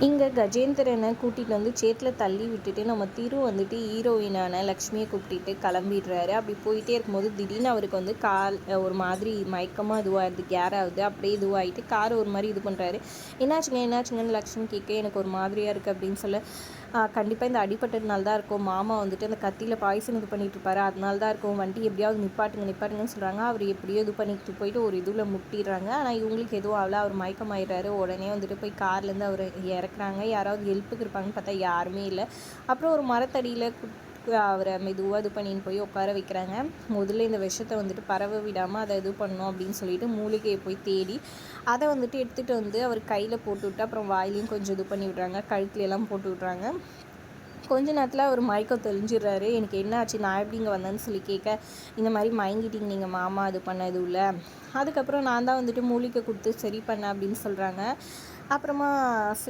இங்கே கஜேந்திரனை கூட்டிகிட்டு வந்து சேற்றில் தள்ளி விட்டுட்டு நம்ம திரு வந்துட்டு ஹீரோயினான லக்ஷ்மியை கூப்பிட்டுட்டு கிளம்பிடுறாரு. அப்படி போயிட்டே இருக்கும்போது திடீர்னு அவருக்கு வந்து கால் ஒரு மாதிரி மயக்கமாக இதுவாகிடுது, கேர் ஆகுது. அப்படியே இதுவாகிட்டு கார் ஒரு மாதிரி இது பண்ணுறாரு. என்னாச்சுங்கன்னு லக்ஷ்மி கேட்க எனக்கு ஒரு மாதிரியாக இருக்குது அப்படின்னு சொல்ல, கண்டிப்பாக இந்த அடிப்பட்டதுனால தான் இருக்கும். மாமா வந்துட்டு அந்த கத்தியில் பாய்சன் இது பண்ணிட்டு இருப்பாரு, அதனால தான் இருக்கும். வண்டி எப்படியாவது நிப்பாட்டுங்கன்னு சொல்கிறாங்க. அவர் எப்படியோ இது பண்ணிட்டு போயிட்டு ஒரு இதில் முட்டிடுறாங்க. ஆனால் இவங்களுக்கு எதுவும் ஆகல. அவர் மயக்கமாயிடுறாரு. உடனே வந்துட்டு போய் கார்லேருந்து அவர் இறக்குறாங்க. யாராவது ஹெல்ப்புக்கு இருப்பாங்கன்னு பார்த்தா யாருமே இல்லை. அப்புறம் ஒரு மரத்தடியில் அவரை மெதுவாக இது பண்ணின்னு போய் உட்கார வைக்கிறாங்க. முதல்ல இந்த விஷத்தை வந்துட்டு பரவ விடாமல் அதை இது பண்ணணும் அப்படின்னு சொல்லிட்டு மூலிகையை போய் தேடி அதை வந்துட்டு எடுத்துகிட்டு வந்து அவர் கையில் போட்டு விட்டு அப்புறம் வாயிலையும் கொஞ்சம் இது பண்ணி விட்றாங்க, கழுத்துலையெல்லாம் போட்டு விட்றாங்க. கொஞ்ச நேரத்தில் அவர் மயக்கம் தெளிஞ்சிடுறாரு. எனக்கு என்ன ஆச்சு, நான் எப்படி இங்கே வந்தேன்னு சொல்லி கேட்க, இந்த மாதிரி மயங்கிட்டீங்க நீங்கள் மாமா இது பண்ண இது இல்லை. அதுக்கப்புறம் நான் தான் வந்துட்டு மூலிகை கொடுத்து சரி பண்ணேன் அப்படின்னு சொல்கிறாங்க. அப்புறமா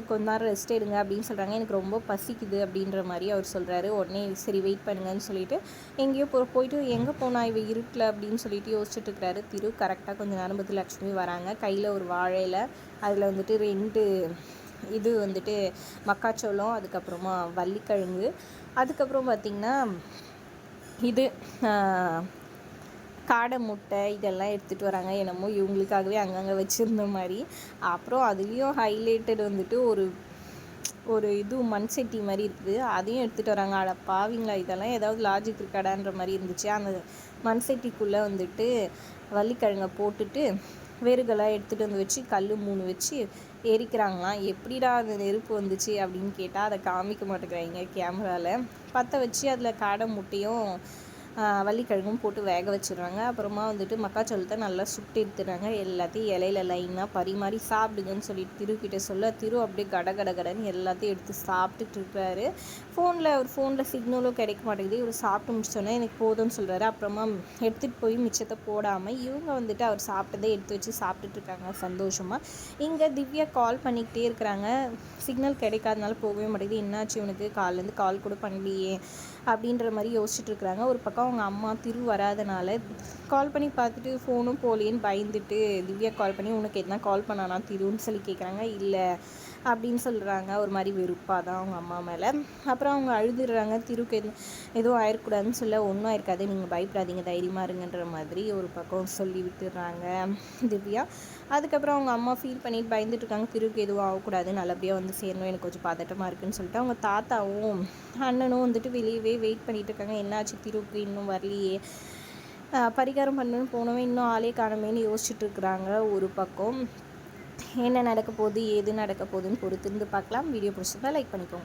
கொஞ்ச நேரம் ரெஸ்ட் எடுங்க அப்படின்னு சொல்கிறாங்க. எனக்கு ரொம்ப பசிக்குது அப்படின்ற மாதிரி அவர் சொல்கிறாரு. உடனே சரி வெயிட் பண்ணுங்கன்னு சொல்லிட்டு எங்கேயோ போயிட்டு எங்கே போனா இவ இருட்டில் அப்படின்னு சொல்லிட்டு யோசிச்சுட்டு இருக்கிறாரு திரு. கரெக்டாக கொஞ்சம் நேரம் பார்த்து லக்ஷ்மி வராங்க. கையில் ஒரு வாழையில் அதில் வந்துட்டு 2 இது வந்துட்டு மக்காச்சோளம், அதுக்கப்புறமா வள்ளிக்கிழங்கு, அதுக்கப்புறம் பார்த்திங்கன்னா இது காடை முட்டை இதெல்லாம் எடுத்துகிட்டு வராங்க. என்னமோ இவங்களுக்காகவே அங்கங்கே வச்சுருந்த மாதிரி. அப்புறம் அதுலேயும் ஹைலைட்டட் வந்துட்டு ஒரு இது மண் சட்டி மாதிரி இருக்குது, அதையும் எடுத்துகிட்டு வராங்க. அட பாவிங்களா, இதெல்லாம் ஏதாவது லாஜிக் இருக்காடான்ற மாதிரி இருந்துச்சு. அந்த மண் சட்டிக்குள்ளே வந்துட்டு வள்ளிக்கிழங்கை போட்டுட்டு வேறுகளாக எடுத்துகிட்டு வந்து வச்சு கல் 3 வச்சு எரிக்கிறாங்களாம். எப்படிடா அந்த நெருப்பு வந்துச்சு அப்படின்னு கேட்டால் அதை காமிக்க மாட்டேங்கிறாங்க கேமராவில். பற்ற வச்சு அதில் காடை முட்டையும் வள்ளிக்கிழங்கும் போட்டு வேக வச்சிடுறாங்க. அப்புறமா வந்துட்டு மக்காச்சோளத்தை நல்லா சுட்டு எடுத்துடுறாங்க. எல்லாத்தையும் இலையில லைனாக பரிமாறி சாப்பிடுங்கன்னு சொல்லிட்டு திருக்கிட்ட சொல்ல, திரு அப்படியே கடன்னு எல்லாத்தையும் எடுத்து சாப்பிட்டுட்டு இருக்காரு. ஃபோனில் சிக்னலும் கிடைக்க மாட்டேங்குது. இவர் சாப்பிட்டு முடிச்சோன்னே எனக்கு போதும்னு சொல்கிறாரு. அப்புறமா எடுத்துகிட்டு போய் மிச்சத்தை போடாமல் இவங்க வந்துட்டு அவர் சாப்பிட்டதை எடுத்து வச்சு சாப்பிட்டுட்டு இருக்காங்க சந்தோஷமாக. இங்கே திவ்யா கால் பண்ணிக்கிட்டே இருக்கிறாங்க. சிக்னல் கிடைக்காதனால போகவே மாட்டேங்குது. என்னாச்சு இவனுக்கு, கால்லேருந்து கால் கூட பண்ணலையே அப்படின்ற மாதிரி யோசிச்சுட்டு இருக்கிறாங்க. ஒரு பக்கம் அவங்க அம்மா திரு வராதனால கால் பண்ணி பார்த்துட்டு ஃபோனும் போலேன்னு பயந்துட்டு திவ்யா கால் பண்ணி உனக்கு எதுனா கால் பண்ணானா திருன்னு சொல்லி கேட்குறாங்க. இல்லை அப்படின்னு சொல்கிறாங்க. ஒரு மாதிரி வெறுப்பாக தான் அவங்க அம்மா மேலே. அப்புறம் அவங்க அழுதுடுறாங்க. திருக்கு எதுவும் ஆயிடக்கூடாதுன்னு சொல்ல, ஒன்றும் ஆயிருக்காது, நீங்கள் பயப்படாதீங்க, தைரியமாக இருங்கன்ற மாதிரி ஒரு பக்கம் சொல்லி விட்டுடுறாங்க திவ்யா. அதுக்கப்புறம் அவங்க அம்மா ஃபீல் பண்ணிட்டு பயந்துட்டு இருக்காங்க. திருக்கு எதுவும் ஆகக்கூடாது, நல்லபடியாக வந்து சேரணும், எனக்கு கொஞ்சம் பதட்டமாக இருக்குதுன்னு சொல்லிட்டு அவங்க தாத்தாவும் அண்ணனும் வந்துட்டு வெளியவே வெயிட் பண்ணிகிட்டு இருக்காங்க. என்னாச்சு திருக்கு இன்னும் வரலையே, பரிகாரம் பண்ணணும்னு போனவன் இன்னும் ஆளே காணமேன்னு யோசிச்சுட்டு இருக்கிறாங்க. ஒரு பக்கம் என்ன நடக்க போகுது ஏது நடக்க போகுதுன்னு பொறுத்திருந்து பார்க்கலாம். வீடியோ பிடிச்சிருந்தா லைக் பண்ணிக்கோங்க.